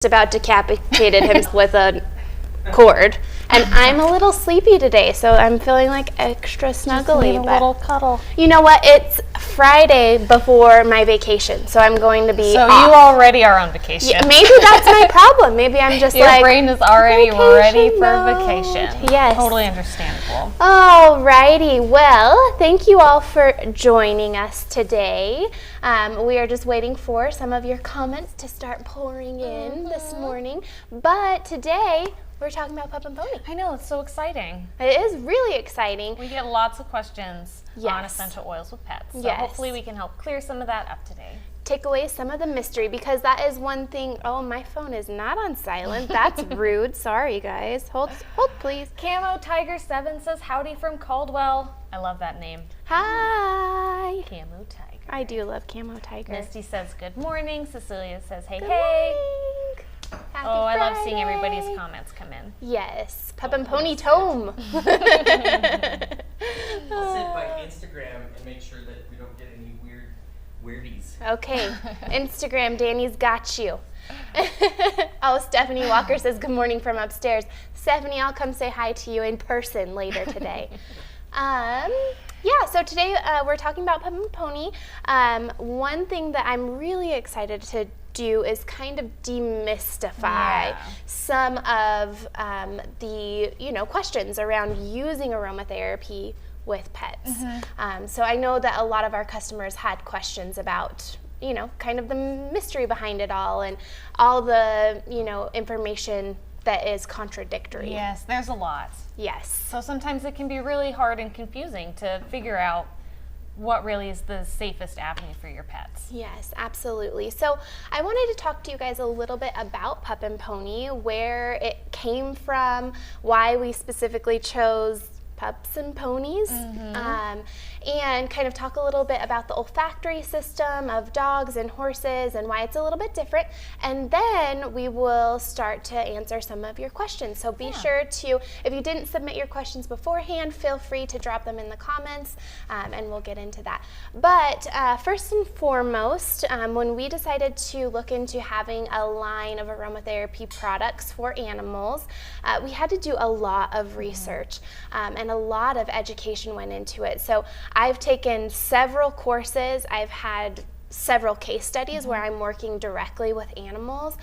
about decapitated him with a cord, and I'm a little sleepy today, so I'm feeling like extra snuggly. Just need a little cuddle. You know what? It's Friday before my vacation, so I'm going to be off. You already are on vacation. Yeah, maybe that's my problem. Maybe I'm just Your brain is already ready for mode. vacation. Yes. Totally understandable. Alrighty, well, thank you all for joining us today. We are just waiting for some of your comments to start pouring in this morning, but today we're talking about Pup and Pony. I know, it's so exciting. It is really exciting. We get lots of questions on Yes. essential oils with pets, so Yes. hopefully we can help clear some of that up today. Take away some of the mystery, because that is one thing. Oh, my phone is not on silent. That's rude. Sorry, guys. Hold please. Camo Tiger 7 says howdy from Caldwell. I love that name. Hi. Camo Tiger. I do love Camo Tiger. Misty says good morning. Cecilia says hey, Good hey. morning. Happy I love seeing Friday. everybody's comments come in. Yes, Pup and Pony Tome. I'll sit by Instagram and make sure that we don't get any weirdies. Okay, Instagram, Danny's got you. Oh, Stephanie Walker says good morning from upstairs. Stephanie, I'll come say hi to you in person later today. Yeah, so today we're talking about Pup and Pony. One thing that I'm really excited to do is kind of demystify some of the questions around using aromatherapy with pets. So I know that a lot of our customers had questions about kind of the mystery behind it all and all the information that is contradictory. Yes, there's a lot. Yes. So sometimes it can be really hard and confusing to figure out what really is the safest avenue for your pets. Yes, absolutely. So I wanted to talk to you guys a little bit about Pup and Pony, where it came from, why we specifically chose pups and ponies, and kind of talk a little bit about the olfactory system of dogs and horses and why it's a little bit different. And then we will start to answer some of your questions. So be sure to, if you didn't submit your questions beforehand, feel free to drop them in the comments, and we'll get into that. But first and foremost, when we decided to look into having a line of aromatherapy products for animals, we had to do a lot of research, and a lot of education went into it. So I've taken several courses. I've had several case studies where I'm working directly with animals.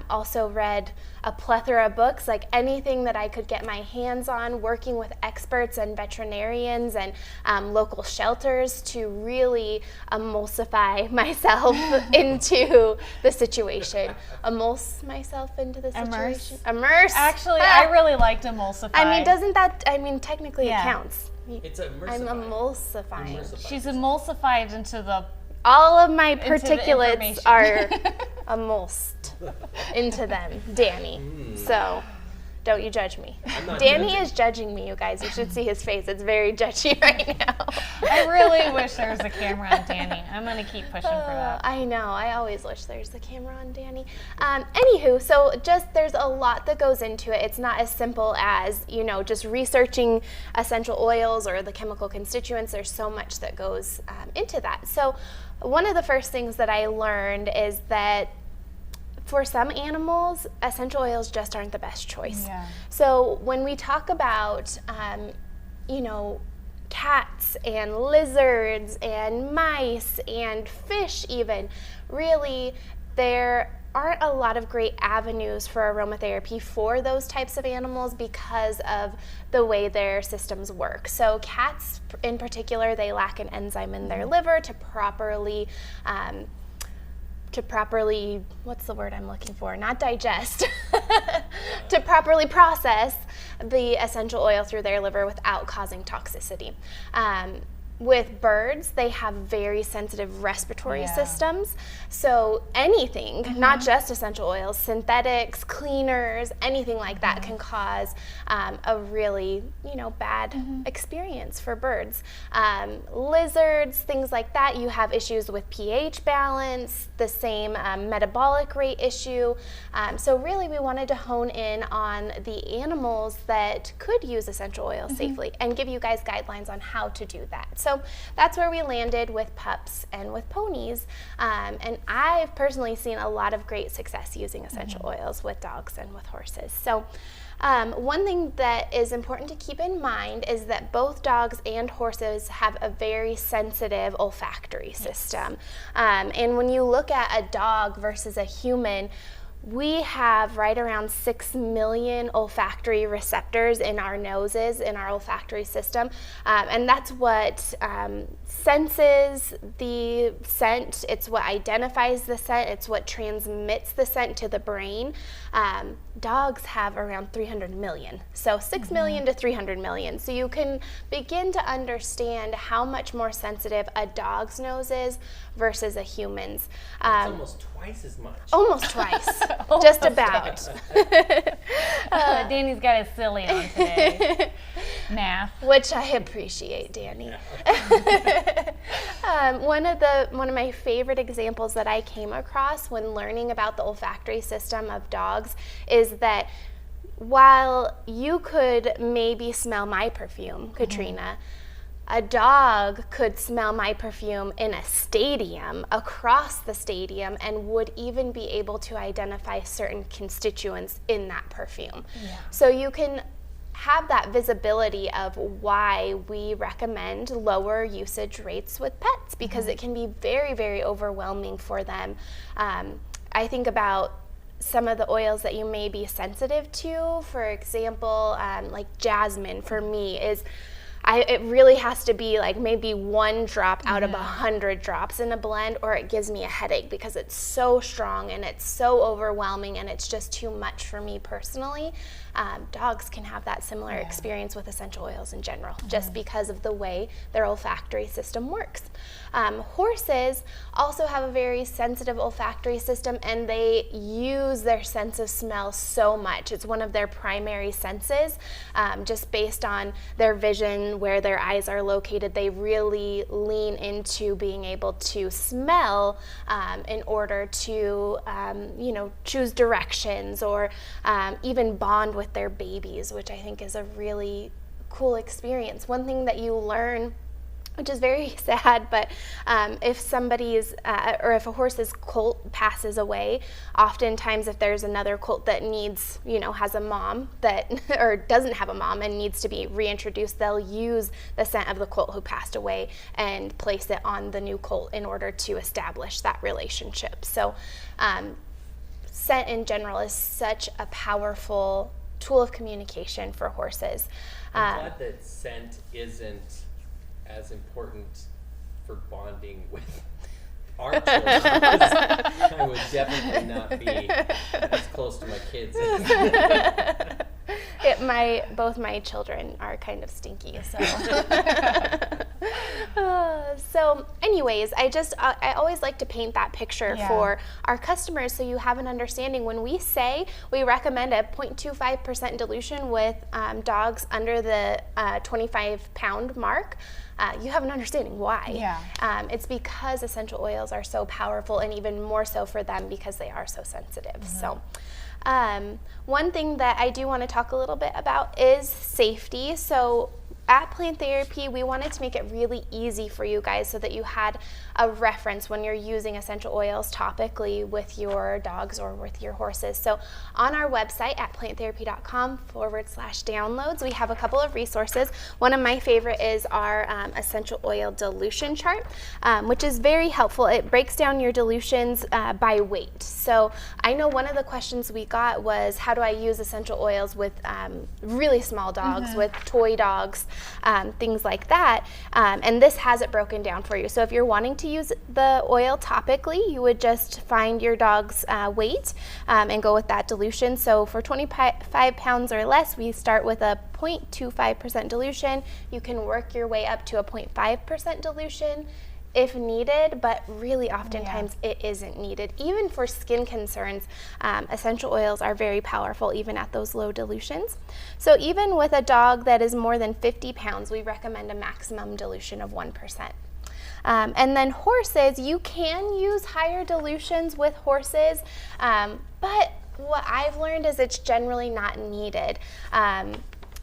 Also read a plethora of books, like anything that I could get my hands on, working with experts and veterinarians and local shelters to really emulsify myself into the situation. Emulse myself into the situation. Immerse. Actually, I really liked emulsify. I mean, technically it counts. It's immersified. I'm emulsifying. She's emulsified into the All of my particulates information. are emulsed into them, Danny. So don't you judge me. Danny is judging me, you guys. You should see his face. It's very judgy right now. I really wish there was a camera on Danny. I'm going to keep pushing for that. I know. I always wish there's a camera on Danny. Anywho, so there's a lot that goes into it. It's not as simple as, just researching essential oils or the chemical constituents. There's so much that goes into that. So one of the first things that I learned is that for some animals, essential oils just aren't the best choice. Yeah. So when we talk about, cats and lizards and mice and fish even, really there aren't a lot of great avenues for aromatherapy for those types of animals because of the way their systems work. So cats in particular, they lack an enzyme in their liver to properly, what's the word I'm looking for? Not digest, to properly process the essential oil through their liver without causing toxicity. With birds, they have very sensitive respiratory systems. So anything, not just essential oils, synthetics, cleaners, anything like that can cause a really, bad experience for birds. Lizards, things like that, you have issues with pH balance, the same metabolic rate issue. So really we wanted to hone in on the animals that could use essential oils safely and give you guys guidelines on how to do that. So So that's where we landed with pups and with ponies. And I've personally seen a lot of great success using essential oils with dogs and with horses. So one thing that is important to keep in mind is that both dogs and horses have a very sensitive olfactory system. And when you look at a dog versus a human, we have right around 6 million olfactory receptors in our noses, in our olfactory system. And that's what senses the scent. It's what identifies the scent. It's what transmits the scent to the brain. Dogs have around 300 million. So 6 million to 300 million. So you can begin to understand how much more sensitive a dog's nose is versus a human's. That's almost twice as much. Almost twice. Just about. Danny's got his silly on today. Math. Which I appreciate, Danny. One of my favorite examples that I came across when learning about the olfactory system of dogs is that while you could maybe smell my perfume, Katrina, a dog could smell my perfume in a stadium, across the stadium, and would even be able to identify certain constituents in that perfume. Yeah. So you can have that visibility of why we recommend lower usage rates with pets, because it can be very, very overwhelming for them. I think about some of the oils that you may be sensitive to. For example, like jasmine for me is, it really has to be like maybe 1 drop out of 100 drops in a blend, or it gives me a headache because it's so strong and it's so overwhelming and it's just too much for me personally. Dogs can have that similar experience with essential oils in general, just because of the way their olfactory system works. Horses also have a very sensitive olfactory system, and they use their sense of smell so much. It's one of their primary senses, just based on their vision, where their eyes are located. They really lean into being able to smell in order to, choose directions, or even bond with their babies, which I think is a really cool experience. One thing that you learn, which is very sad, but if somebody's, or if a horse's colt passes away, oftentimes if there's another colt that needs, has a mom that, or doesn't have a mom and needs to be reintroduced, they'll use the scent of the colt who passed away and place it on the new colt in order to establish that relationship. So scent in general is such a powerful tool of communication for horses. I'm glad that scent isn't as important for bonding with our children. I would definitely not be as close to my kids. Both my children are kind of stinky, so. So anyways, I always like to paint that picture for our customers so you have an understanding. When we say we recommend a 0.25% dilution with dogs under the 25-pound mark, you have an understanding why. Yeah. It's because essential oils are so powerful, and even more so for them because they are so sensitive. So one thing that I do want to talk a little bit about is safety. So at Plant Therapy, we wanted to make it really easy for you guys so that you had a reference when you're using essential oils topically with your dogs or with your horses. So on our website at planttherapy.com/downloads, we have a couple of resources. One of my favorite is our essential oil dilution chart, which is very helpful. It breaks down your dilutions by weight. So I know one of the questions we got was, how do I use essential oils with really small dogs, with toy dogs, things like that, and this has it broken down for you. So if you're wanting to use the oil topically, you would just find your dog's weight and go with that dilution. So for 25 pounds or less, we start with a 0.25% dilution. You can work your way up to a 0.5% dilution if needed, but really oftentimes it isn't needed. Even for skin concerns, essential oils are very powerful even at those low dilutions. So even with a dog that is more than 50 pounds, we recommend a maximum dilution of 1%. And then horses, you can use higher dilutions with horses, but what I've learned is it's generally not needed.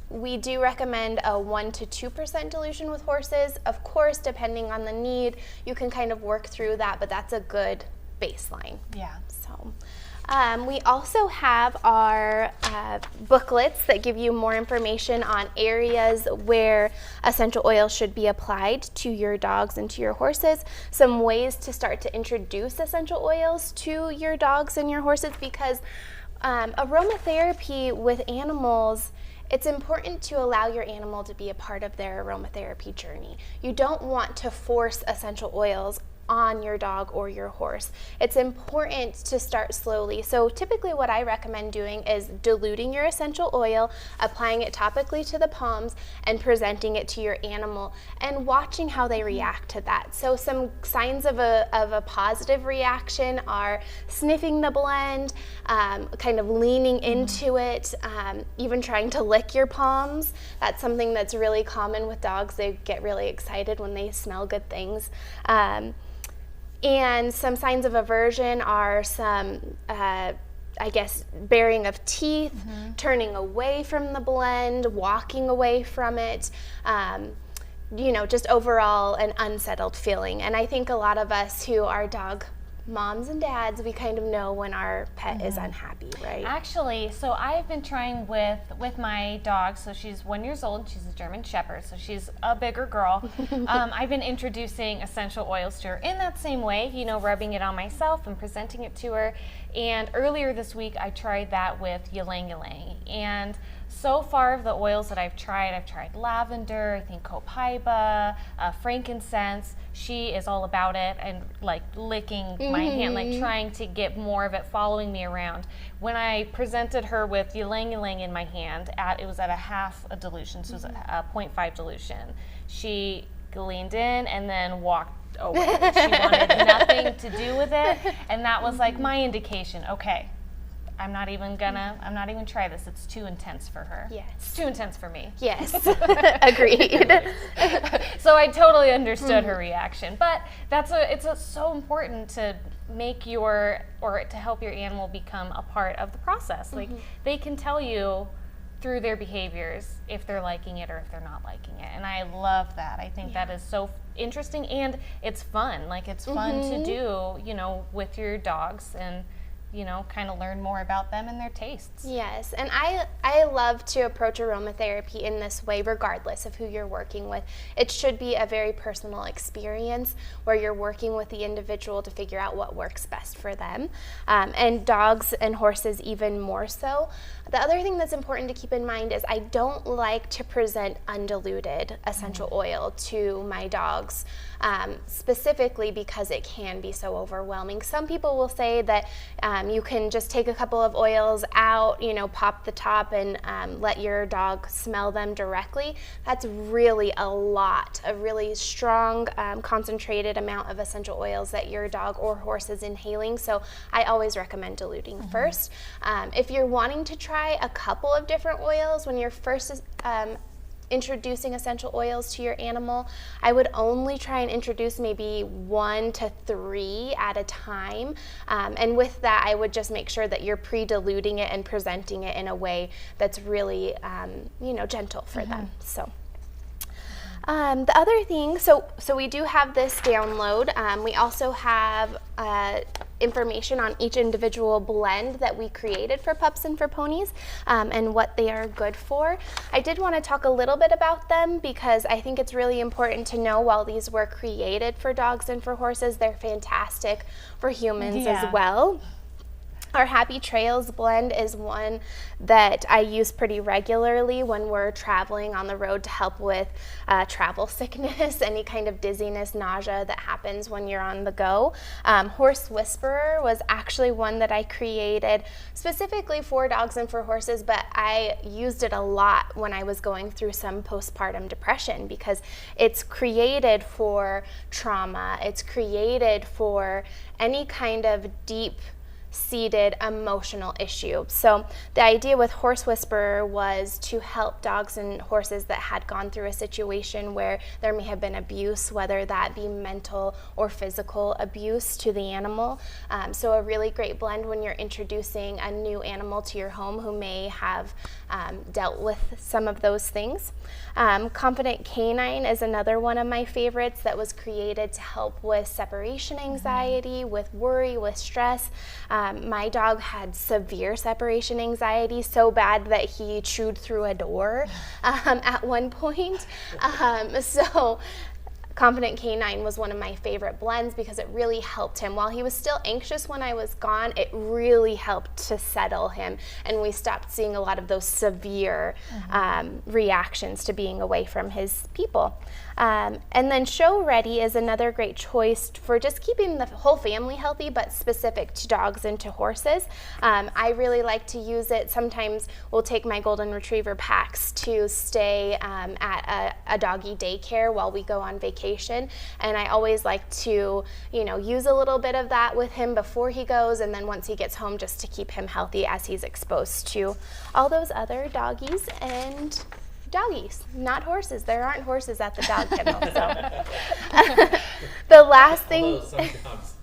We do recommend a 1 to 2% dilution with horses. Of course, depending on the need, you can kind of work through that, but that's a good baseline. Yeah. So, we also have our booklets that give you more information on areas where essential oils should be applied to your dogs and to your horses, some ways to start to introduce essential oils to your dogs and your horses, because aromatherapy with animals, it's important to allow your animal to be a part of their aromatherapy journey. You don't want to force essential oils on your dog or your horse. It's important to start slowly. So typically what I recommend doing is diluting your essential oil, applying it topically to the palms, and presenting it to your animal and watching how they react to that. So some signs of a positive reaction are sniffing the blend, kind of leaning into it, even trying to lick your palms. That's something that's really common with dogs. They get really excited when they smell good things. And some signs of aversion are some, baring of teeth, turning away from the blend, walking away from it, just overall an unsettled feeling. And I think a lot of us who are dog moms and dads, we kind of know when our pet is unhappy, right? Actually, so I've been trying with my dog. So she's 1 year old. She's a German Shepherd, so she's a bigger girl. I've been introducing essential oils to her in that same way, rubbing it on myself and presenting it to her. And earlier this week, I tried that with ylang ylang. And so far of the oils that I've tried lavender, I think copaiba, frankincense. She is all about it and like licking my hand, like trying to get more of it, following me around. When I presented her with ylang ylang in my hand, it was at a half a dilution, so it was a 0.5 dilution. She leaned in and then walked away. She wanted nothing to do with it, and that was like my indication. Okay, I'm not even try this. It's too intense for her. Yes. It's too intense for me. Yes. Agreed. So I totally understood her reaction. But it's so important to to help your animal become a part of the process. Like they can tell you through their behaviors if they're liking it or if they're not liking it. And I love that. I think that is so interesting, and it's fun. Like it's fun to do, with your dogs, and kind of learn more about them and their tastes. Yes, and I love to approach aromatherapy in this way regardless of who you're working with. It should be a very personal experience where you're working with the individual to figure out what works best for them, and dogs and horses even more so. The other thing that's important to keep in mind is I don't like to present undiluted essential oil to my dogs, specifically because it can be so overwhelming. Some people will say that you can just take a couple of oils out, pop the top and let your dog smell them directly. That's really a really strong, concentrated amount of essential oils that your dog or horse is inhaling. So I always recommend diluting first. If you're wanting to try a couple of different oils when you're first introducing essential oils to your animal, I would only try and introduce maybe 1 to 3 at a time. And with that, I would just make sure that you're pre-diluting it and presenting it in a way that's really, gentle for them. So. The other thing, so we do have this download. We also have information on each individual blend that we created for pups and for ponies, and what they are good for. I did want to talk a little bit about them because I think it's really important to know while these were created for dogs and for horses, they're fantastic for humans as well. Our Happy Trails blend is one that I use pretty regularly when we're traveling on the road to help with travel sickness, any kind of dizziness, nausea that happens when you're on the go. Horse Whisperer was actually one that I created specifically for dogs and for horses, but I used it a lot when I was going through some postpartum depression because it's created for trauma. It's created for any kind of deep-seated emotional issue. So the idea with Horse Whisperer was to help dogs and horses that had gone through a situation where there may have been abuse, whether that be mental or physical abuse to the animal. So a really great blend when you're introducing a new animal to your home who may have dealt with some of those things. Confident Canine is another one of my favorites that was created to help with separation anxiety, with worry, with stress. My dog had severe separation anxiety, so bad that he chewed through a door at one point. So Confident Canine was one of my favorite blends because it really helped him. While he was still anxious when I was gone, it really helped to settle him, and we stopped seeing a lot of those severe reactions to being away from his people. And then Show Ready is another great choice for just keeping the whole family healthy, but specific to dogs and to horses. I really like to use it. Sometimes we'll take my golden retriever Pax to stay at a doggy daycare while we go on vacation, and I always like to, use a little bit of that with him before he goes, and then once he gets home, just to keep him healthy as he's exposed to all those other doggies and doggies, not horses. There aren't horses at the dog kennel. So the last thing. Although some dogs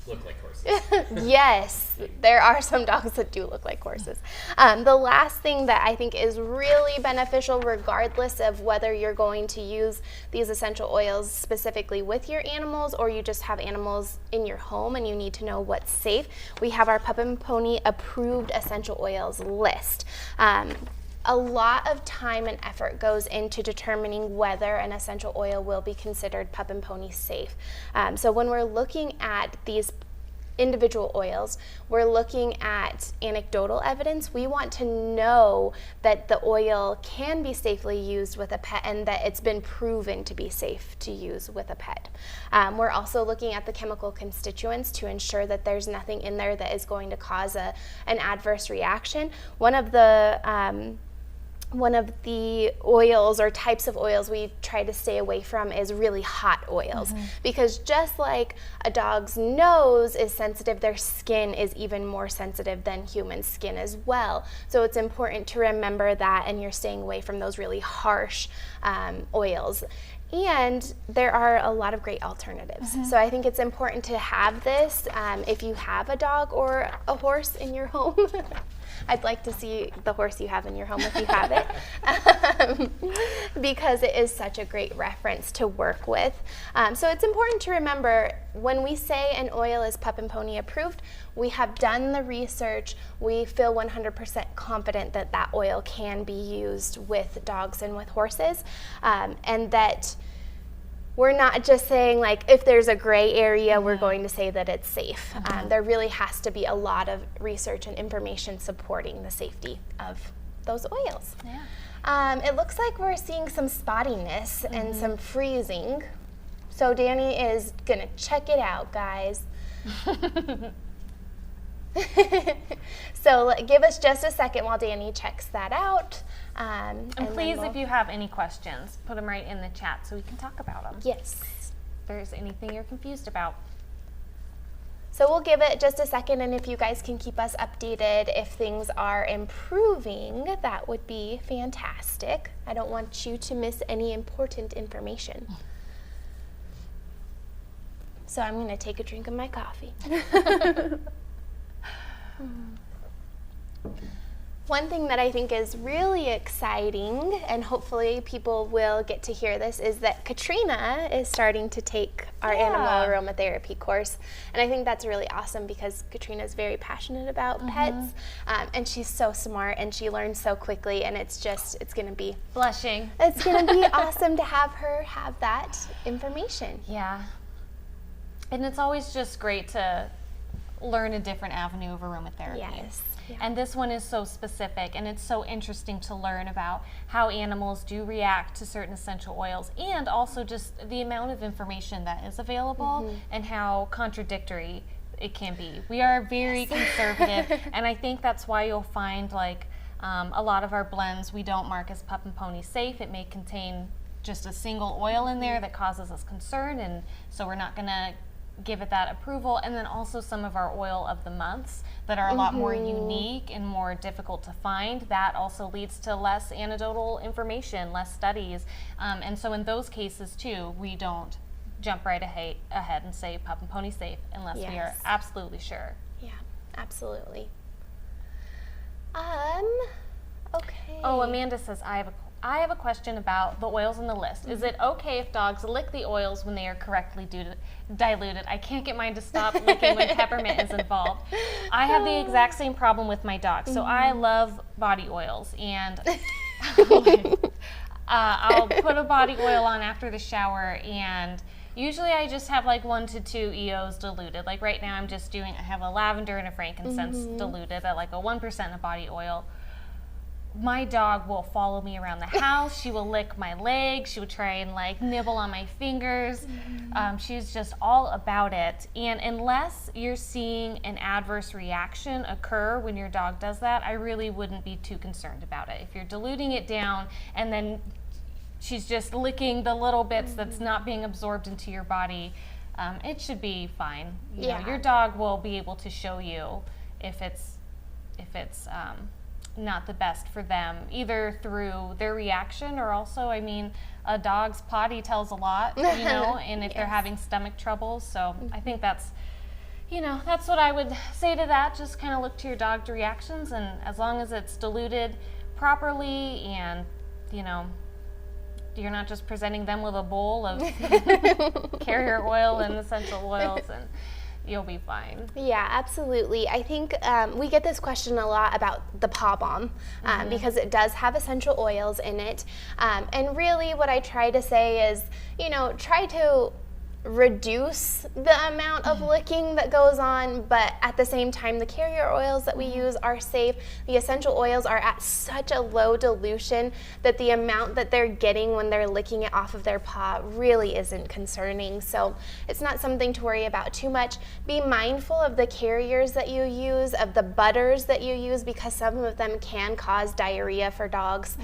look like horses. Yes, there are some dogs that do look like horses. The last thing that I think is really beneficial, regardless of whether you're going to use these essential oils specifically with your animals or you just have animals in your home and you need to know what's safe, we have our Pup and Pony approved essential oils list. A lot of time and effort goes into determining whether an essential oil will be considered Pup and Pony safe. So when we're looking at these individual oils, we're looking at anecdotal evidence. We want to know that the oil can be safely used with a pet and that it's been proven to be safe to use with a pet. We're also looking at the chemical constituents to ensure that there's nothing in there that is going to cause an adverse reaction. One of the oils or types of oils we try to stay away from is really hot oils, because just like a dog's nose is sensitive, their skin is even more sensitive than human skin as well. So it's important to remember that, and you're staying away from those really harsh oils. And there are a lot of great alternatives. So I think it's important to have this if you have a dog or a horse in your home. I'd like to see the horse you have in your home if you have it, because it is such a great reference to work with. So it's important to remember when we say an oil is Pup and Pony approved, we have done the research, we feel 100% confident that that oil can be used with dogs and with horses, and that we're not just saying, like, if there's a gray area, we're going to say that it's safe. There really has to be a lot of research and information supporting the safety of those oils. It looks like we're seeing some spottiness and some freezing. So Danny is going to check it out, guys. So give us just a second while Danny checks that out. And please, if you have any questions, put them right in the chat so we can talk about them. Yes. If there's anything you're confused about. So we'll give it just a second, and if you guys can keep us updated if things are improving, that would be fantastic. I don't want you to miss any important information. So I'm going to take a drink of my coffee. One thing that I think is really exciting, and hopefully people will get to hear this, is that Katrina is starting to take our animal aromatherapy course. And I think that's really awesome because Katrina is very passionate about pets, and she's so smart and she learns so quickly, and it's going to be Blushing. It's going to be awesome to have her have that information. Yeah. And it's always just great to learn a different avenue of aromatherapy. Yes. Yeah. And this one is so specific, and it's so interesting to learn about how animals do react to certain essential oils, and also just the amount of information that is available and how contradictory it can be. We are very conservative, and I think that's why you'll find, like, a lot of our blends we don't mark as Pup and Pony safe. It may contain just a single oil in there that causes us concern, and so we're not going to give it that approval. And then also some of our oil of the months that are a lot more unique and more difficult to find, that also leads to less anecdotal information, less studies, and so in those cases too, we don't jump right ahead and say Pup and Pony safe unless we are absolutely sure. Yeah, absolutely. Okay. Oh, Amanda says, I have a question about the oils in the list. Is it okay if dogs lick the oils when they are correctly diluted? I can't get mine to stop licking when peppermint is involved. I have the exact same problem with my dog. So I love body oils, and I'll put a body oil on after the shower, and usually I just have like 1 to 2 EOs diluted. Like right now I have a lavender and a frankincense diluted at like a 1% of body oil. My dog will follow me around the house. She will lick my legs. She will try and like nibble on my fingers. She's just all about it. And unless you're seeing an adverse reaction occur when your dog does that, I really wouldn't be too concerned about it. If you're diluting it down and then she's just licking the little bits that's not being absorbed into your body, it should be fine. You know, your dog will be able to show you if it's not the best for them, either through their reaction or also, I mean, a dog's potty tells a lot, you know, and if they're having stomach troubles. So I think that's what I would say to that. Just kind of look to your dog's reactions, and as long as it's diluted properly and, you know, you're not just presenting them with a bowl of carrier oil and essential oils, and you'll be fine. Yeah, absolutely. I think we get this question a lot about the paw balm because it does have essential oils in it. And really what I try to say is, you know, try to reduce the amount of licking that goes on, but at the same time, the carrier oils that we use are safe. The essential oils are at such a low dilution that the amount that they're getting when they're licking it off of their paw really isn't concerning. So it's not something to worry about too much. Be mindful of the carriers that you use, of the butters that you use, because some of them can cause diarrhea for dogs.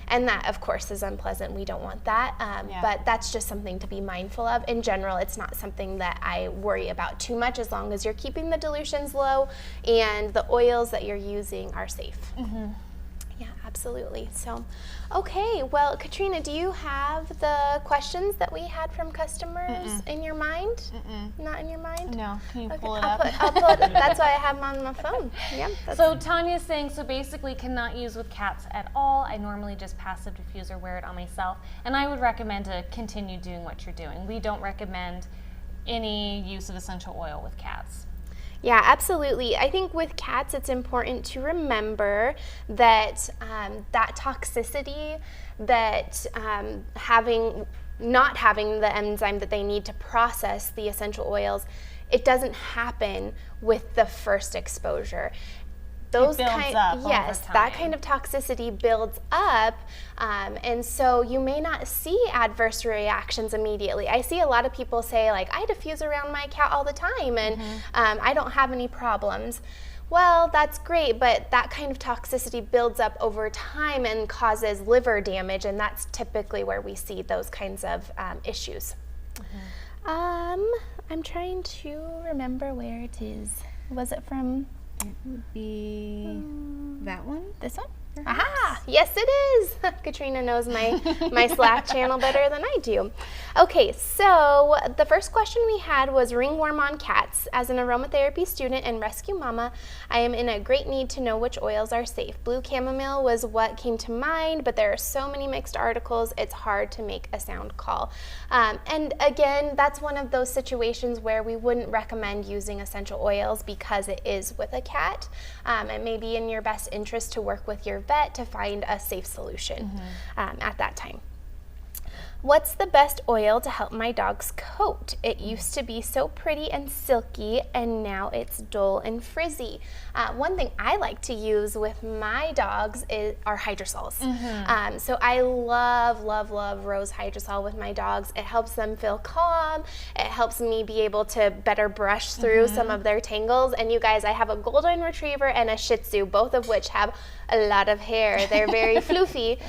And that, of course, is unpleasant. We don't want that. But that's just something to be mindful of. In general, it's not something that I worry about too much, as long as you're keeping the dilutions low and the oils that you're using are safe. Yeah, absolutely. So, okay, well, Katrina, do you have the questions that we had from customers in your mind? Not in your mind? No. Can you pull it I'll up? pull it. That's why I have them on my phone. Yeah. So Tanya's saying, so basically cannot use with cats at all. I normally just passive diffuse or wear it on myself. And I would recommend to continue doing what you're doing. We don't recommend any use of essential oil with cats. Yeah, absolutely. I think with cats, it's important to remember that that toxicity, that not having the enzyme that they need to process the essential oils, it doesn't happen with the first exposure. Those it builds up over time. That kind of toxicity builds up, and so you may not see adverse reactions immediately. I see a lot of people say, like, I diffuse around my cat all the time, and I don't have any problems. Well, that's great, but that kind of toxicity builds up over time and causes liver damage, and that's typically where we see those kinds of issues. I'm trying to remember where it is. Was it from? It would be that one? This one? Aha! Yes, it is. Katrina knows my Slack channel better than I do. Okay, so the first question we had was ringworm on cats. As an aromatherapy student and rescue mama, I am in a great need to know which oils are safe. Blue chamomile was what came to mind, but there are so many mixed articles, it's hard to make a sound call. And again, that's one of those situations where we wouldn't recommend using essential oils because it is with a cat. It may be in your best interest to work with your vet to find a safe solution at that time. What's the best oil to help my dog's coat? It used to be so pretty and silky, and now it's dull and frizzy. One thing I like to use with my dogs are Hydrosols. So I love, love, love rose Hydrosol with my dogs. It helps them feel calm. It helps me be able to better brush through some of their tangles. And you guys, I have a golden retriever and a Shih Tzu, both of which have a lot of hair. They're very floofy.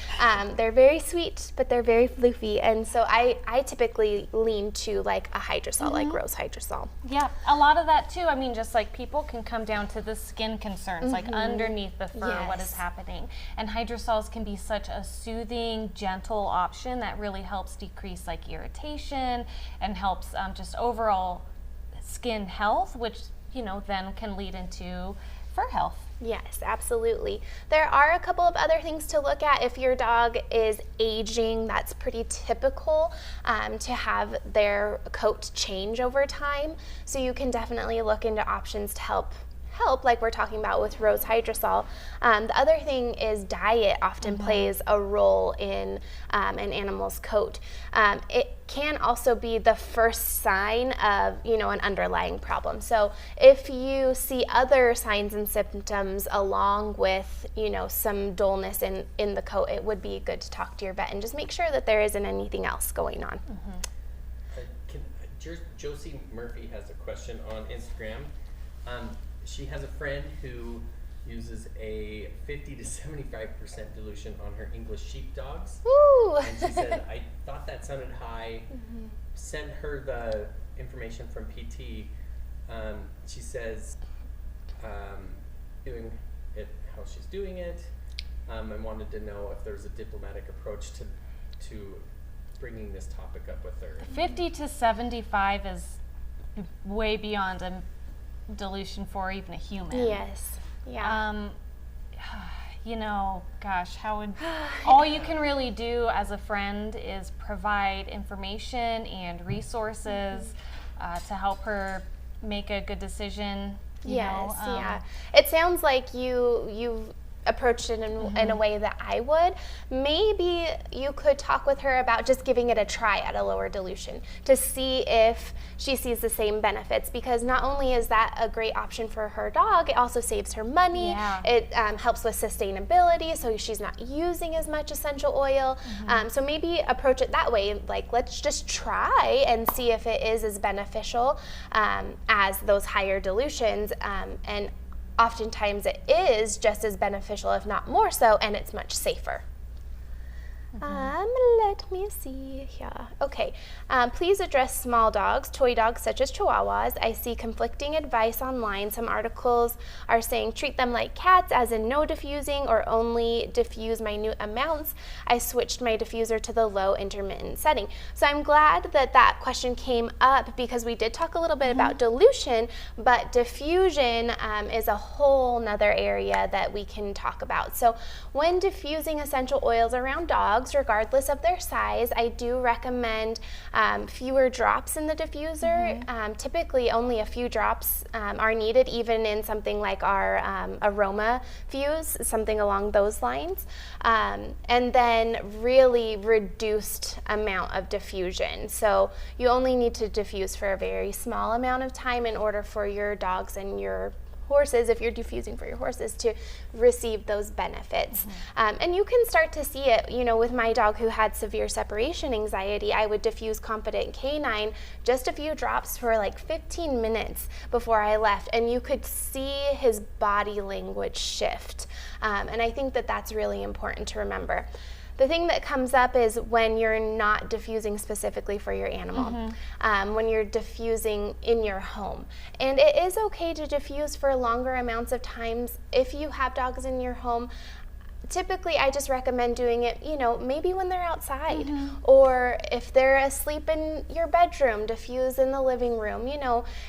They're very sweet, but they're very floofy. And so I typically lean to like a Hydrosol, like rose Hydrosol. Yeah, a lot of that too. I mean, just like people can come down to the skin concerns, like underneath the fur, what is happening. And Hydrosols can be such a soothing, gentle option that really helps decrease like irritation and helps just overall skin health, which, you know, then can lead into fur health. Yes, absolutely. There are a couple of other things to look at. If your dog is aging, that's pretty typical to have their coat change over time. So you can definitely look into options to help like we're talking about with Rose Hydrosol. The other thing is diet often plays a role in an animal's coat. It can also be the first sign of, an underlying problem. So if you see other signs and symptoms along with, some dullness in the coat, it would be good to talk to your vet and just make sure that there isn't anything else going on. Josie Murphy has a question on Instagram. She has a friend who uses a 50 to 75% dilution on her English sheepdogs. Ooh. And she said, I thought that sounded high. Sent her the information from PT. She says, doing it, how she's doing it, and wanted to know if there's a diplomatic approach to bringing this topic up with her. 50 to 75 is way beyond a dilution for even a human. Yes. Yeah. Gosh, all you can really do as a friend is provide information and resources to help her make a good decision. Yeah. It sounds like you've approached it in a way that I would. Maybe you could talk with her about just giving it a try at a lower dilution to see if she sees the same benefits, because not only is that a great option for her dog, it also saves her money. Yeah. It helps with sustainability, so she's not using as much essential oil. So maybe approach it that way, like let's just try and see if it is as beneficial as those higher dilutions, and oftentimes it is just as beneficial, if not more so, and it's much safer. Let me see here. Okay, please address small dogs, toy dogs such as Chihuahuas. I see conflicting advice online. Some articles are saying treat them like cats, as in no diffusing or only diffuse minute amounts. I switched my diffuser to the low intermittent setting. So I'm glad that question came up, because we did talk a little bit about dilution, but diffusion is a whole nother area that we can talk about. So when diffusing essential oils around dogs, regardless of their size, I do recommend fewer drops in the diffuser. Typically only a few drops are needed, even in something like our Aromatherapy, something along those lines. And then really reduced amount of diffusion. So you only need to diffuse for a very small amount of time in order for your dogs and your horses, if you're diffusing for your horses, to receive those benefits. And you can start to see it, with my dog who had severe separation anxiety. I would diffuse Confident Canine, just a few drops for like 15 minutes before I left, and you could see his body language shift. And I think that that's really important to remember. The thing that comes up is when you're not diffusing specifically for your animal, when you're diffusing in your home. And it is okay to diffuse for longer amounts of times if you have dogs in your home. Typically, I just recommend doing it, maybe when they're outside, or if they're asleep in your bedroom, diffuse in the living room.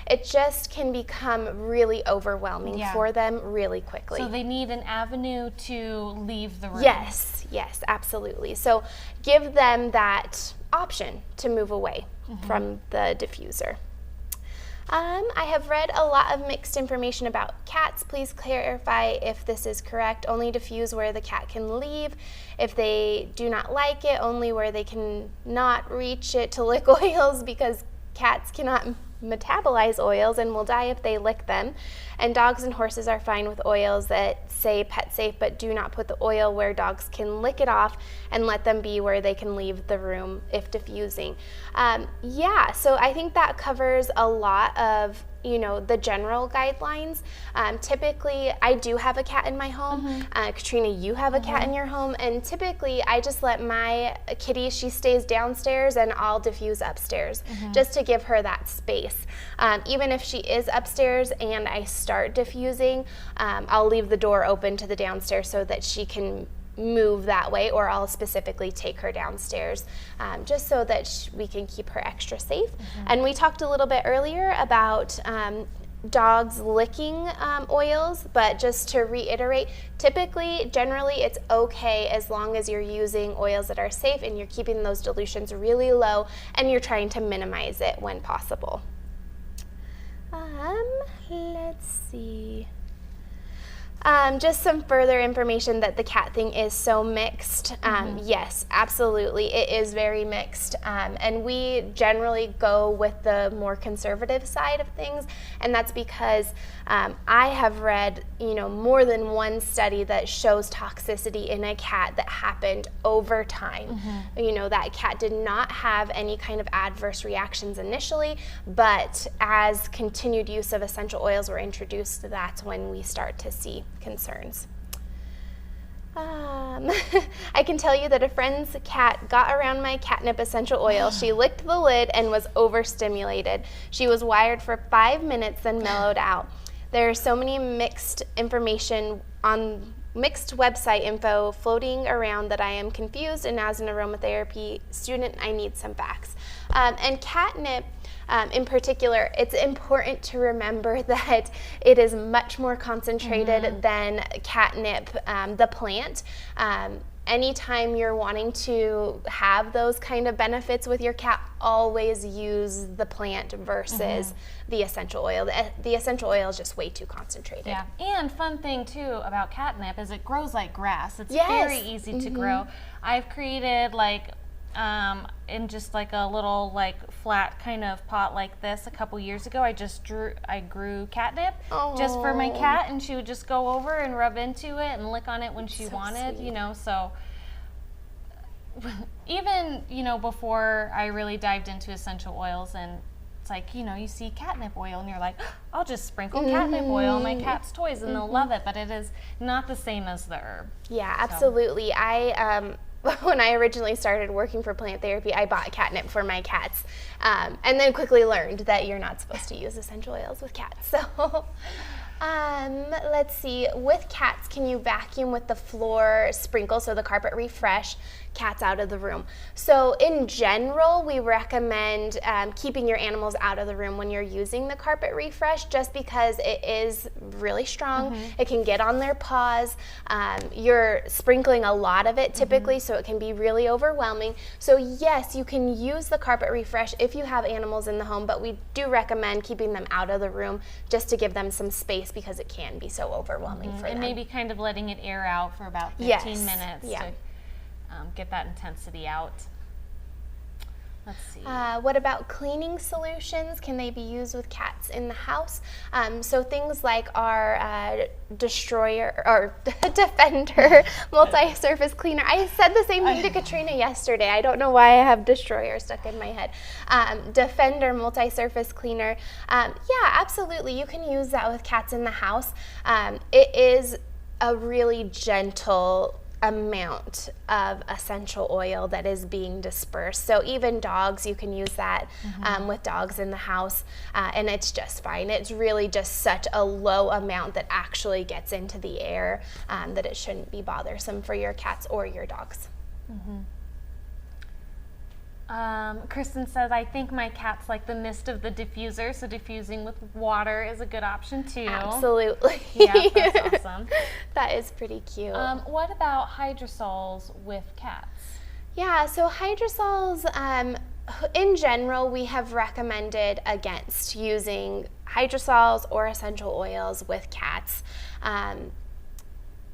It just can become really overwhelming for them really quickly. So they need an avenue to leave the room. Yes, absolutely. So give them that option to move away from the diffuser. I have read a lot of mixed information about cats. Please clarify if this is correct. Only diffuse where the cat can leave. If they do not like it, only where they can not reach it to lick oils, because cats cannot metabolize oils and will die if they lick them. And dogs and horses are fine with oils that say pet safe, but do not put the oil where dogs can lick it off, and let them be where they can leave the room if diffusing. So I think that covers a lot of the general guidelines. Typically, I do have a cat in my home. Katrina, you have a cat in your home, and typically I just let my kitty, she stays downstairs and I'll diffuse upstairs, just to give her that space. Even if she is upstairs and I start diffusing, I'll leave the door open to the downstairs so that she can move that way, or I'll specifically take her downstairs, just so that we can keep her extra safe. And we talked a little bit earlier about dogs licking oils, but just to reiterate, generally it's okay as long as you're using oils that are safe and you're keeping those dilutions really low and you're trying to minimize it when possible. Let's see. Just some further information that the cat thing is so mixed. Yes, absolutely, it is very mixed. And we generally go with the more conservative side of things, and that's because I have read, more than one study that shows toxicity in a cat that happened over time. That cat did not have any kind of adverse reactions initially, but as continued use of essential oils were introduced, that's when we start to see concerns. I can tell you that a friend's cat got around my catnip essential oil. She licked the lid and was overstimulated. She was wired for 5 minutes, then mellowed out. There are so many mixed website info floating around that I am confused, and as an aromatherapy student, I need some facts. And catnip, in particular, it's important to remember that it is much more concentrated than catnip, the plant. Anytime you're wanting to have those kind of benefits with your cat, always use the plant versus the essential oil. The essential oil is just way too concentrated. Yeah, and fun thing too about catnip is it grows like grass. It's Yes. very easy to grow. I've created in just like a little flat kind of pot like this a couple years ago. I grew catnip just for my cat, and she would just go over and rub into it and lick on it when she wanted, sweet. So even, before I really dived into essential oils, and it's like, you see catnip oil and you're like, I'll just sprinkle catnip oil on my cat's toys and they'll love it, but it is not the same as the herb. Yeah, absolutely. When I originally started working for plant therapy, I bought catnip for my cats, and then quickly learned that you're not supposed to use essential oils with cats. So, let's see. With cats, can you vacuum with the floor sprinkle, so the carpet refresh, cats out of the room? So in general, we recommend keeping your animals out of the room when you're using the carpet refresh, just because it is really strong. It can get on their paws. You're sprinkling a lot of it typically, so it can be really overwhelming. So yes, you can use the carpet refresh if you have animals in the home, but we do recommend keeping them out of the room just to give them some space, because it can be so overwhelming for them. And maybe kind of letting it air out for about 15 Yes. minutes to get that intensity out. Let's see. What about cleaning solutions? Can they be used with cats in the house? So things like our Destroyer or Defender multi-surface cleaner. I said the same thing to Katrina yesterday. I don't know why I have Destroyer stuck in my head. Defender multi-surface cleaner. Yeah, absolutely. You can use that with cats in the house. It is a really gentle amount of essential oil that is being dispersed. So even dogs, you can use that with dogs in the house, and it's just fine. It's really just such a low amount that actually gets into the air that it shouldn't be bothersome for your cats or your dogs. Kristen says, I think my cats like the mist of the diffuser, so diffusing with water is a good option too. Absolutely. Yeah, that's awesome. That is pretty cute. What about hydrosols with cats? Yeah, so hydrosols, in general, we have recommended against using hydrosols or essential oils with cats.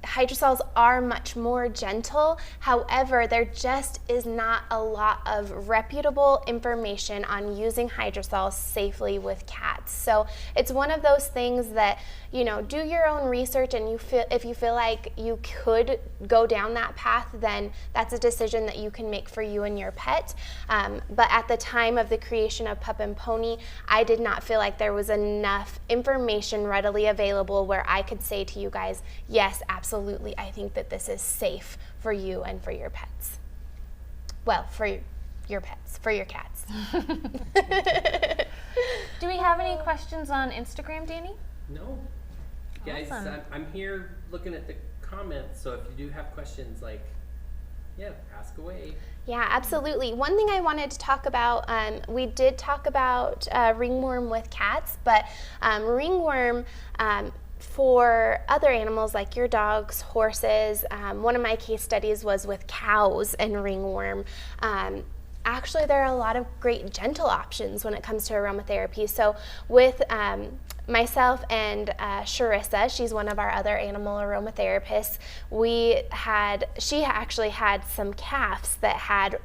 Hydrosols are much more gentle. However, there just is not a lot of reputable information on using hydrosols safely with cats. So it's one of those things that, do your own research, and if you feel like you could go down that path, then that's a decision that you can make for you and your pet. But at the time of the creation of Pup and Pony, I did not feel like there was enough information readily available where I could say to you guys, yes, absolutely, I think that this is safe for you and for your pets. Well, for your pets, for your cats. Do we have any questions on Instagram, Danny? No. Guys, Awesome. I'm here looking at the comments, so if you do have questions, Yeah, ask away. Yeah, absolutely. One thing I wanted to talk about, we did talk about ringworm with cats, but ringworm for other animals like your dogs, horses, one of my case studies was with cows and ringworm. Actually, there are a lot of great gentle options when it comes to aromatherapy. So with myself and Sharissa, she's one of our other animal aromatherapists, she actually had some calves that had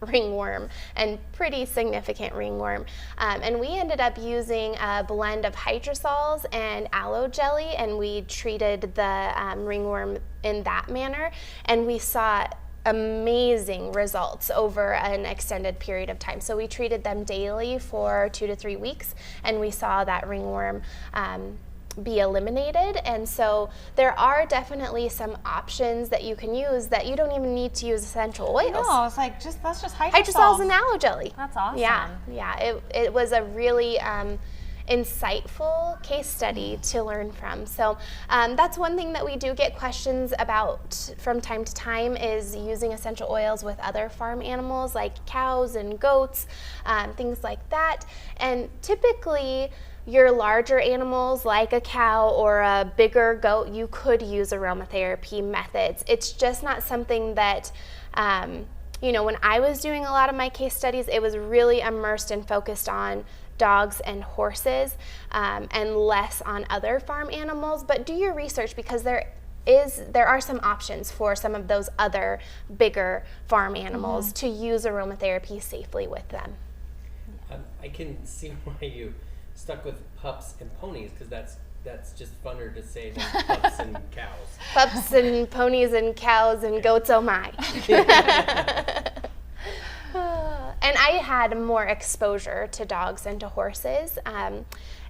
ringworm and pretty significant ringworm. And we ended up using a blend of hydrosols and aloe jelly, and we treated the ringworm in that manner, and we saw amazing results over an extended period of time. So we treated them daily for 2 to 3 weeks, and we saw that ringworm be eliminated. And so there are definitely some options that you can use that you don't even need to use essential oils. No, it's like that's just Hydrosols and aloe jelly. That's awesome. Yeah. It was a really insightful case study to learn from. So that's one thing that we do get questions about from time to time, is using essential oils with other farm animals like cows and goats, things like that. And typically your larger animals like a cow or a bigger goat, you could use aromatherapy methods. It's just not something that when I was doing a lot of my case studies, it was really immersed and focused on dogs and horses, and less on other farm animals. But do your research, because there are some options for some of those other bigger farm animals to use aromatherapy safely with them. I can see why you stuck with pups and ponies, because that's just funner to say than pups and cows. Pups and ponies and cows and goats, oh my. And I had more exposure to dogs and to horses,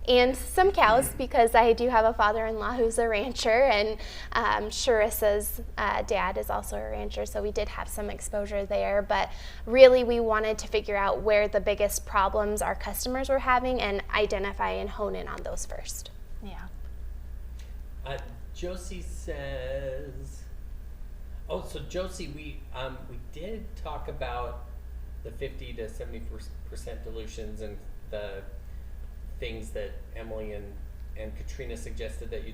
and some cows, because I do have a father-in-law who's a rancher, and Sharissa's dad is also a rancher, so we did have some exposure there. But really, we wanted to figure out where the biggest problems our customers were having and identify and hone in on those first. Yeah. Josie says, so Josie, we did talk about the 50 to 70% dilutions and the things that Emily and Katrina suggested that you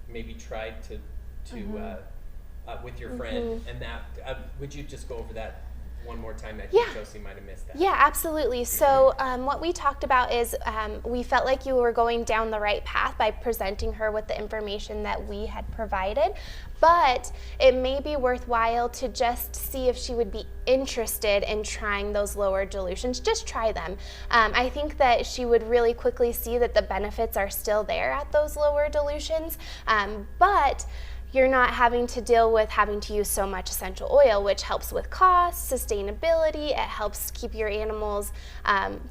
maybe tried to with your friend, and that would you just go over that one more time? I think Josie might have missed that. Yeah, absolutely. So what we talked about is we felt like you were going down the right path by presenting her with the information that we had provided, but it may be worthwhile to just see if she would be interested in trying those lower dilutions. Just try them. I think that she would really quickly see that the benefits are still there at those lower dilutions, but you're not having to deal with having to use so much essential oil, which helps with cost, sustainability. It helps keep your animals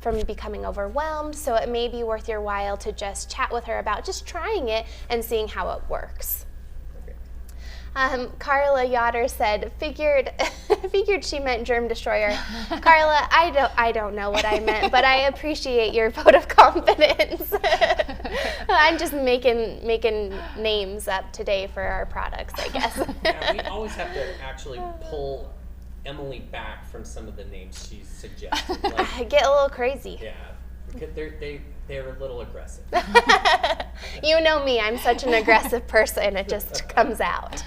from becoming overwhelmed. So it may be worth your while to just chat with her about just trying it and seeing how it works. Carla Yoder said, figured she meant germ destroyer. Carla, I don't know what I meant, but I appreciate your vote of confidence. I'm just making names up today for our products, I guess. Yeah, we always have to actually pull Emily back from some of the names she suggested. Like, get a little crazy. Yeah, because they're a little aggressive. You know me, I'm such an aggressive person, it just comes out.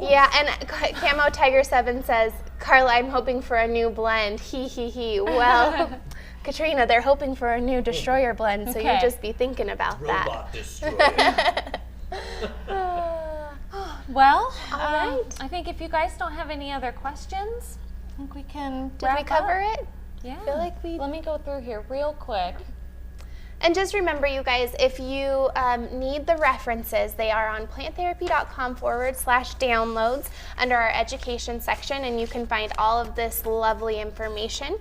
Yeah, and Camo Tiger 7 says, Carla, I'm hoping for a new blend. He. Well, Katrina, they're hoping for a new destroyer blend, so you just be thinking about that. Robot destroyer. Well, all right. I think if you guys don't have any other questions, I think we can Did wrap we cover up. it? Yeah. I feel like we... Let me go through here real quick. And just remember, you guys, if you need the references, they are on planttherapy.com/downloads under our education section, and you can find all of this lovely information.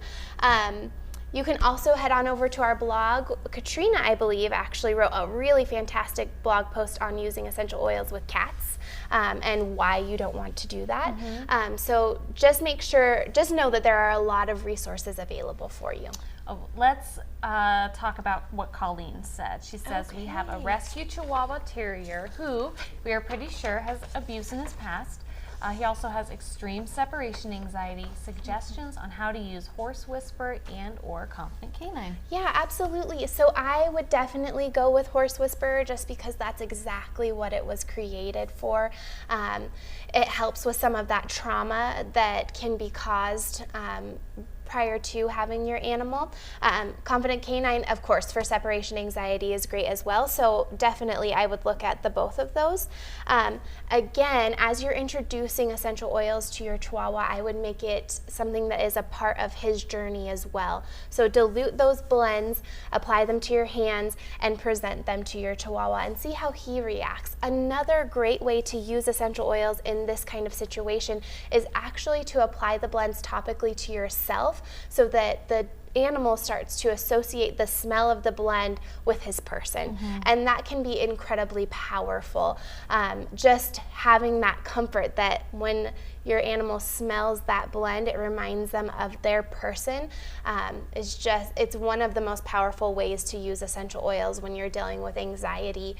You can also head on over to our blog. Katrina, I believe, actually wrote a really fantastic blog post on using essential oils with cats and why you don't want to do that. So just know that there are a lot of resources available for you. let's talk about what Colleen said. She says, we have a rescue Chihuahua Terrier who we are pretty sure has abuse in his past. He also has extreme separation anxiety. Suggestions on how to use Horse Whisper and or Confident Canine. Yeah, absolutely. So I would definitely go with Horse Whisperer just because that's exactly what it was created for. It helps with some of that trauma that can be caused prior to having your animal. Confident Canine, of course, for separation anxiety is great as well. So definitely I would look at the both of those. Again, as you're introducing essential oils to your Chihuahua, I would make it something that is a part of his journey as well. So dilute those blends, apply them to your hands, and present them to your Chihuahua and see how he reacts. Another great way to use essential oils in this kind of situation is actually to apply the blends topically to yourself, so that the animal starts to associate the smell of the blend with his person. And that can be incredibly powerful. Just having that comfort that when your animal smells that blend, it reminds them of their person. It's one of the most powerful ways to use essential oils when you're dealing with anxiety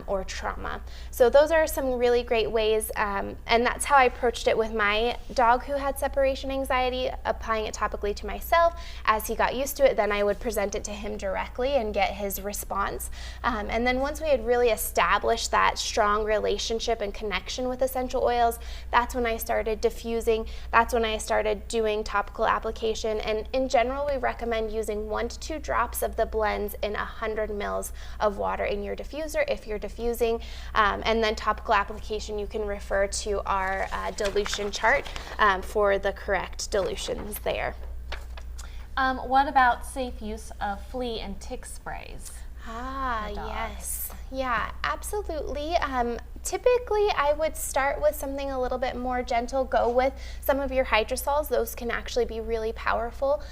or trauma. So those are some really great ways, and that's how I approached it with my dog who had separation anxiety, applying it topically to myself. As he got used to it, then I would present it to him directly and get his response. And then once we had really established that strong relationship and connection with essential oils, that's when I started diffusing. That's when I started doing topical application. And in general, we recommend using 1 to 2 drops of the blends in 100 mils of water in your diffuser if you're diffusing. And then topical application, you can refer to our dilution chart for the correct dilutions there. What about safe use of flea and tick sprays? Yes. Yeah, absolutely. Typically, I would start with something a little bit more gentle. Go with some of your Hydrosols. Those can actually be really powerful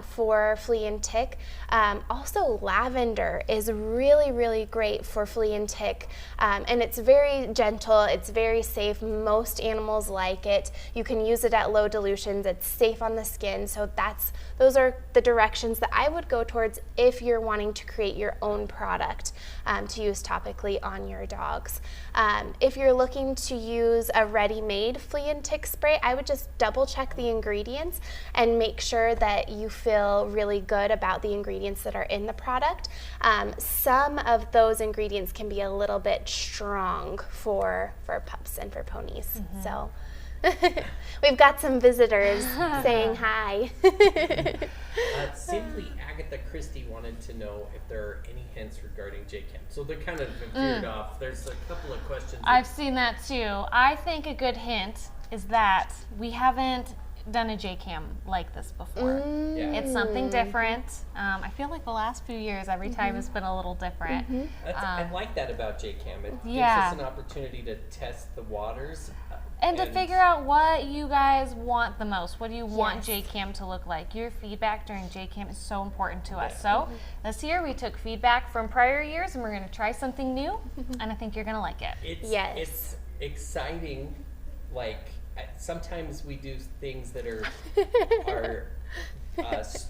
for flea and tick. Also, lavender is really, really great for flea and tick. And it's very gentle. It's very safe. Most animals like it. You can use it at low dilutions. It's safe on the skin. So those are the directions that I would go towards if you're wanting to create your own product to use topically on your dogs. If you're looking to use a ready-made flea and tick spray, I would just double check the ingredients and make sure that you feel really good about the ingredients that are in the product. Some of those ingredients can be a little bit strong for pups and for ponies. So we've got some visitors saying hi. Simply Agatha Christie wanted to know if there are any hints regarding JChem. So they're kind of veered off. There's a couple of questions. I've seen that too. I think a good hint is that we haven't done a JChem like this before. Yeah. It's something different. I feel like the last few years, every time has been a little different. I like that about JChem. It gives Yeah. us an opportunity to test the waters. And to figure out what you guys want the most. What do you want JChem to look like? Your feedback during JChem is so important to us. So this year we took feedback from prior years and we're going to try something new. And I think you're going to like it. It's exciting. Like sometimes we do things that are less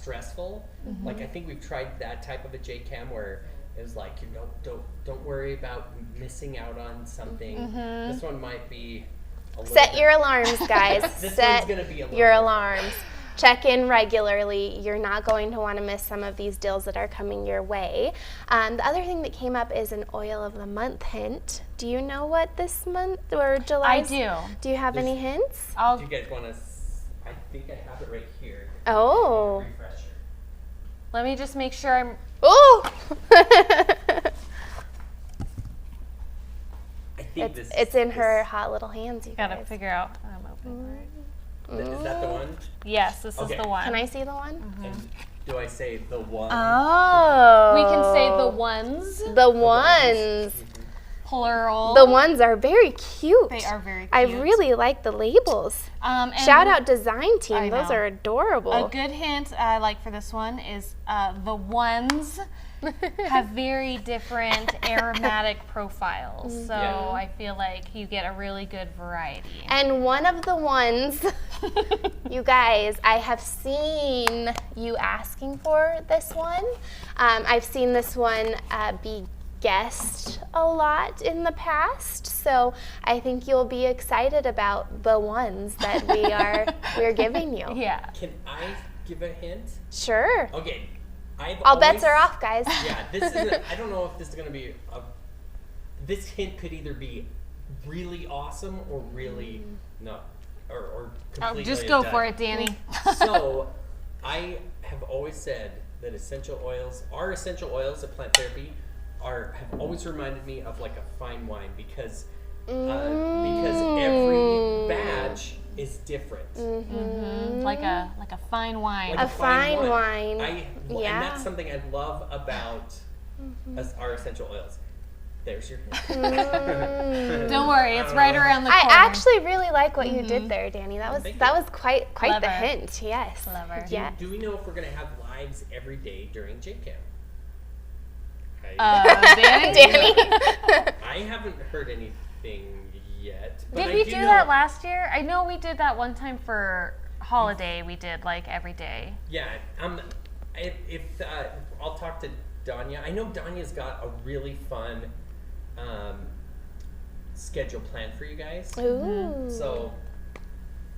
stressful. Like I think we've tried that type of a JChem where it was like, don't worry about missing out on something. This one might be a little Set your alarms, guys. This Set one's gonna be a little your bit. alarms. Check in regularly. You're not going to want to miss some of these deals that are coming your way. The other thing that came up is an oil of the month hint. Do you know what this month or July? I do. Do you have any hints? Do you guys want to? I think I have it right here. Oh. Refresher. Let me just make sure I'm... Oh! I think It's in her hot little hands, you Got to guys. figure out how I'm opening it. Is that the one? Yes, this Okay. is the one. Can I see the one? And do I say the one? Oh. We can say the ones, The ones. plural. The ones are very cute. They are very cute. I really like the labels. And Shout out design team. I Those know. are adorable. A good hint I like for this one is the ones have very different aromatic profiles. So Yeah. I feel like you get a really good variety. And one of the ones, you guys, I have seen you asking for this one. I've seen this one be guessed a lot in the past, so I think you'll be excited about the ones that we're giving you. Yeah. Can I give a hint? Sure. Okay. All bets are off, guys. Yeah, this isn't. I don't know if this is going to be. This hint could either be really awesome or really not, or completely. Just go dud. for it, Danny. So, I have always said that our essential oils at Plant Therapy, have always reminded me of like a fine wine because every batch is different. Like a fine wine. Like A fine wine. And Yeah. that's something I love about our essential oils. There's your hint. Don't worry, it's right around the corner. I actually really like what you did there, Danny. That was Thank that you. was quite Clever. the hint. Yes. Clever. Yeah. Do we know if we're going to have lives every day during JCAM? Danny? I haven't heard anything yet. But Did I we do do know- that last year? I know we did that one time for holiday. We did like every day. Yeah. I'll talk to Danya. I know Danya's got a really fun schedule planned for you guys. Ooh. So,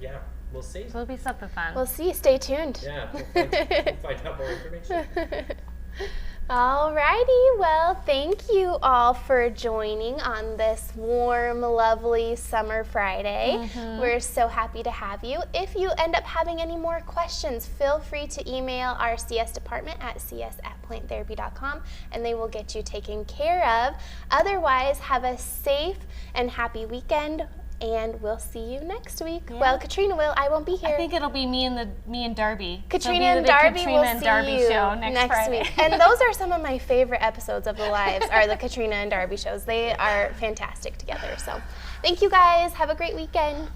yeah, we'll see. So it'll be something fun. We'll see. Stay tuned. Yeah, we'll find out more information. Alrighty, well, thank you all for joining on this warm, lovely summer Friday. We're so happy to have you. If you end up having any more questions, feel free to email our CS department at cs@planttherapy.com and they will get you taken care of. Otherwise, have a safe and happy weekend. And we'll see you next week. Yeah. Well, Katrina will. I won't be here. I think it'll be me and Darby. Katrina It'll and be the big Darby Katrina will and see Darby you show next Friday. week. And those are some of my favorite episodes of the lives are the Katrina and Darby shows. They are fantastic together. So thank you guys. Have a great weekend.